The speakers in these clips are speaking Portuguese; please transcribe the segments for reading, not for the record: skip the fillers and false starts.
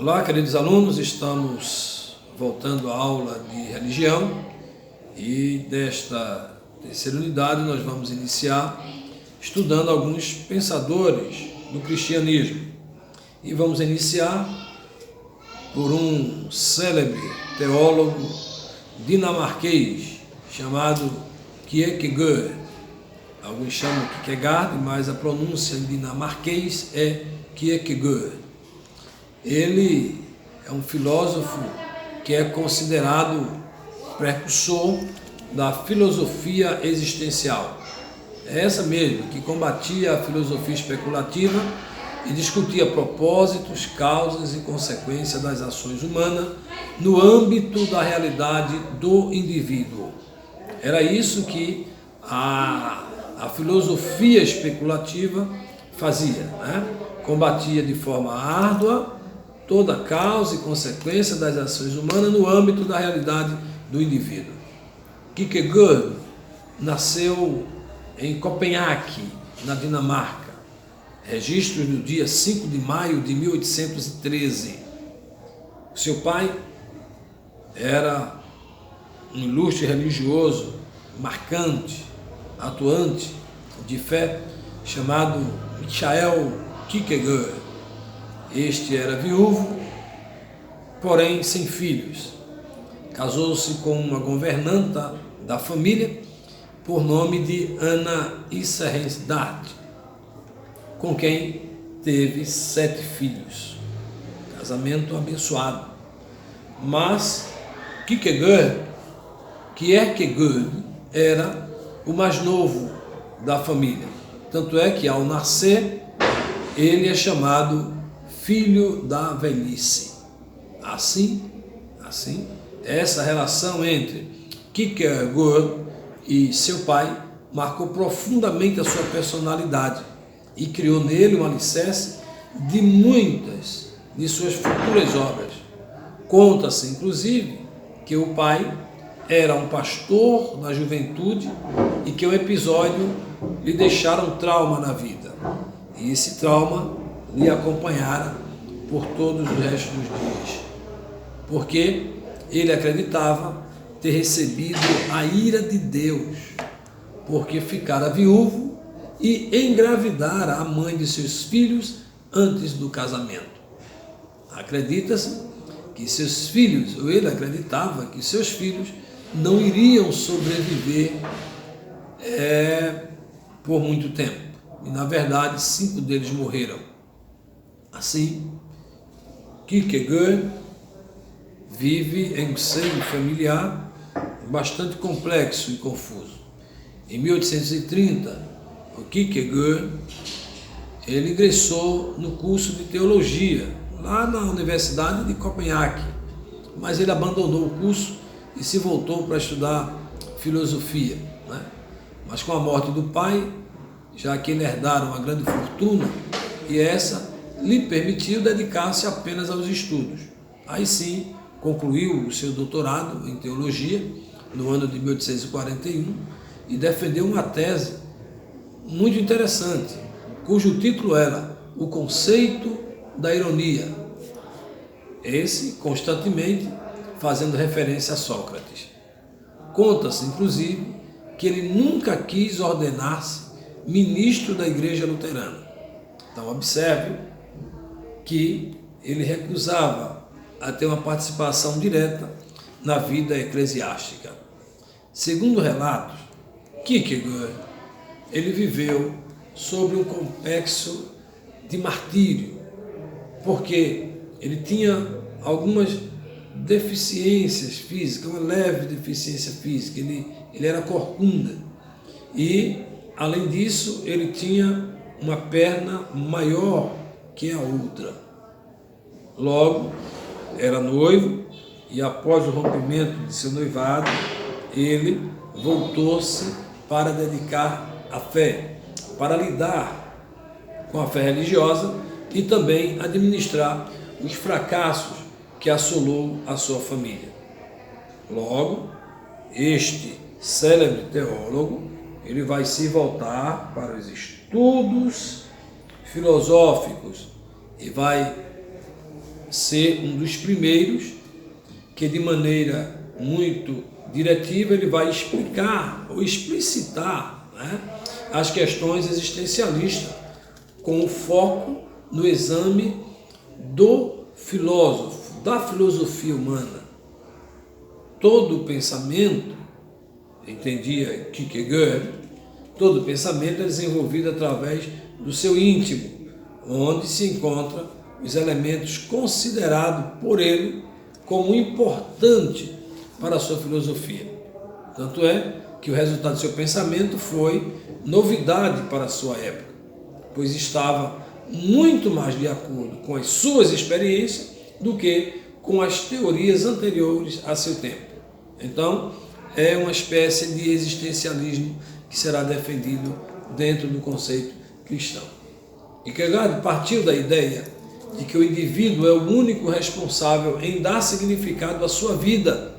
Olá, queridos alunos, estamos voltando à aula de religião e desta terceira unidade nós vamos iniciar estudando alguns pensadores do cristianismo. E vamos iniciar por um célebre teólogo dinamarquês chamado Kierkegaard. Alguns chamam Kierkegaard, mas a pronúncia em dinamarquês é Kierkegaard. Ele é um filósofo que é considerado precursor da filosofia existencial. É essa mesmo, que combatia a filosofia especulativa e discutia propósitos, causas e consequências das ações humanas no âmbito da realidade do indivíduo. Era isso que a filosofia especulativa fazia, né? Combatia de forma árdua toda a causa e consequência das ações humanas no âmbito da realidade do indivíduo. Kierkegaard nasceu em Copenhague, na Dinamarca, registros no dia 5 de maio de 1813. Seu pai era um ilustre religioso, marcante, atuante de fé, chamado Michael Kierkegaard. Este era viúvo, porém sem filhos. Casou-se com uma governanta da família, por nome de Anna Isserensdatter, com quem teve 7 filhos. Casamento abençoado. Mas Kierkegaard era o mais novo da família. Tanto é que, ao nascer, ele é chamado filho da velhice. Assim, essa relação entre Kierkegaard e seu pai marcou profundamente a sua personalidade e criou nele um alicerce de muitas de suas futuras obras. Conta-se, inclusive, que o pai era um pastor na juventude e que o episódio lhe deixara um trauma na vida. E esse trauma lhe acompanhara por todos os restos dos dias, porque ele acreditava ter recebido a ira de Deus, porque ficara viúvo e engravidara a mãe de seus filhos antes do casamento. Acredita-se que seus filhos, ou ele acreditava que seus filhos não iriam sobreviver por muito tempo, e na verdade 5 deles morreram. Assim, Kierkegaard vive em um seio familiar bastante complexo e confuso. Em 1830, o Kierkegaard ele ingressou no curso de teologia lá na Universidade de Copenhague, mas ele abandonou o curso e se voltou para estudar filosofia, né? Mas com a morte do pai, já que ele herdara uma grande fortuna, e essa lhe permitiu dedicar-se apenas aos estudos. Aí sim, concluiu o seu doutorado em teologia no ano de 1841 e defendeu uma tese muito interessante, cujo título era O Conceito da Ironia, esse constantemente fazendo referência a Sócrates. Conta-se, inclusive, que ele nunca quis ordenar-se ministro da Igreja Luterana. Então, observe que ele recusava a ter uma participação direta na vida eclesiástica. Segundo relatos, Kierkegaard ele viveu sob um complexo de martírio, porque ele tinha algumas deficiências físicas, uma leve deficiência física, ele era corcunda e, além disso, ele tinha uma perna maior que a outra. Logo, era noivo e após o rompimento de seu noivado, ele voltou-se para dedicar à fé, para lidar com a fé religiosa e também administrar os fracassos que assolou a sua família. Logo, este célebre teólogo, ele vai se voltar para os estudos filosóficos e vai ser um dos primeiros que, de maneira muito diretiva, ele vai explicar ou explicitar, né, as questões existencialistas, com o foco no exame do filósofo, da filosofia humana. Todo pensamento, entendia Kierkegaard, todo pensamento é desenvolvido através do seu íntimo, onde se encontram os elementos considerados por ele como importante para a sua filosofia. Tanto é que o resultado do seu pensamento foi novidade para a sua época, pois estava muito mais de acordo com as suas experiências do que com as teorias anteriores a seu tempo. Então, é uma espécie de existencialismo que será defendido dentro do conceito cristão. E Kierkegaard partiu da ideia de que o indivíduo é o único responsável em dar significado à sua vida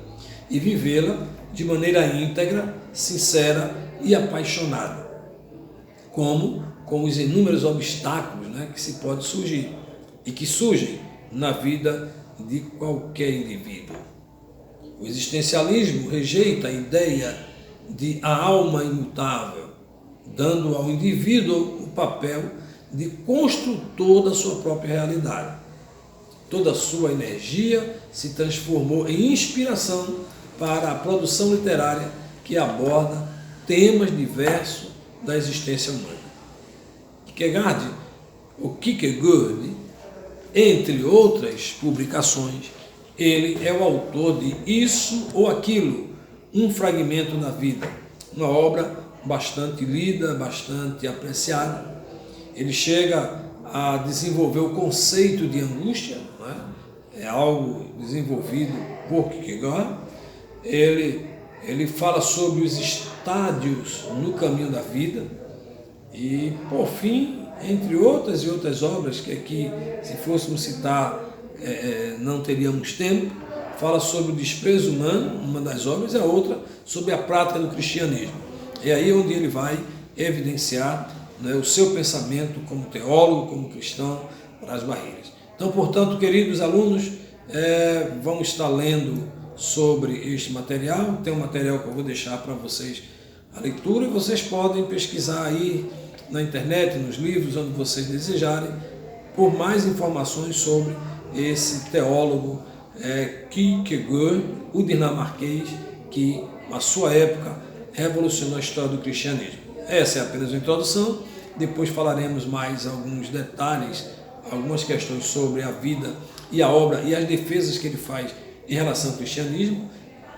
e vivê-la de maneira íntegra, sincera e apaixonada, como com os inúmeros obstáculos, né, que se pode surgir e que surgem na vida de qualquer indivíduo. O existencialismo rejeita a ideia de a alma imutável, dando ao indivíduo o papel de construtor da sua própria realidade. Toda a sua energia se transformou em inspiração para a produção literária que aborda temas diversos da existência humana. Kierkegaard, entre outras publicações, ele é o autor de Isso ou Aquilo, um fragmento da vida, uma obra bastante lida, bastante apreciada. Ele chega a desenvolver o conceito de angústia, não é? É algo desenvolvido por Kierkegaard. Ele fala sobre os estádios no caminho da vida e, por fim, entre outras e outras obras, que aqui, se fôssemos citar, não teríamos tempo, fala sobre o desprezo humano, uma das obras, e a outra sobre a prática do cristianismo. É aí onde ele vai evidenciar, né, o seu pensamento como teólogo, como cristão, para as barreiras. Então, portanto, queridos alunos, vamos estar lendo sobre este material. Tem um material que eu vou deixar para vocês a leitura, e vocês podem pesquisar aí na internet, nos livros, onde vocês desejarem, por mais informações sobre esse teólogo Kierkegaard, o dinamarquês, que, na sua época, revolucionou a história do cristianismo. Essa é apenas uma introdução, depois falaremos mais alguns detalhes, algumas questões sobre a vida e a obra e as defesas que ele faz em relação ao cristianismo.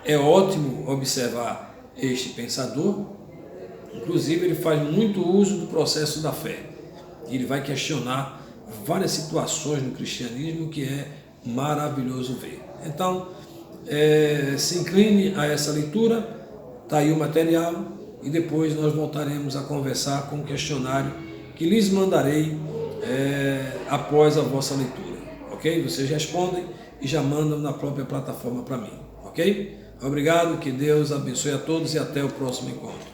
É ótimo observar este pensador, inclusive ele faz muito uso do processo da fé. Ele vai questionar várias situações no cristianismo que é maravilhoso ver. Então, se incline a essa leitura, está aí o material, e depois nós voltaremos a conversar com o questionário que lhes mandarei após a vossa leitura, ok? Vocês respondem e já mandam na própria plataforma para mim, ok? Obrigado, que Deus abençoe a todos e até o próximo encontro.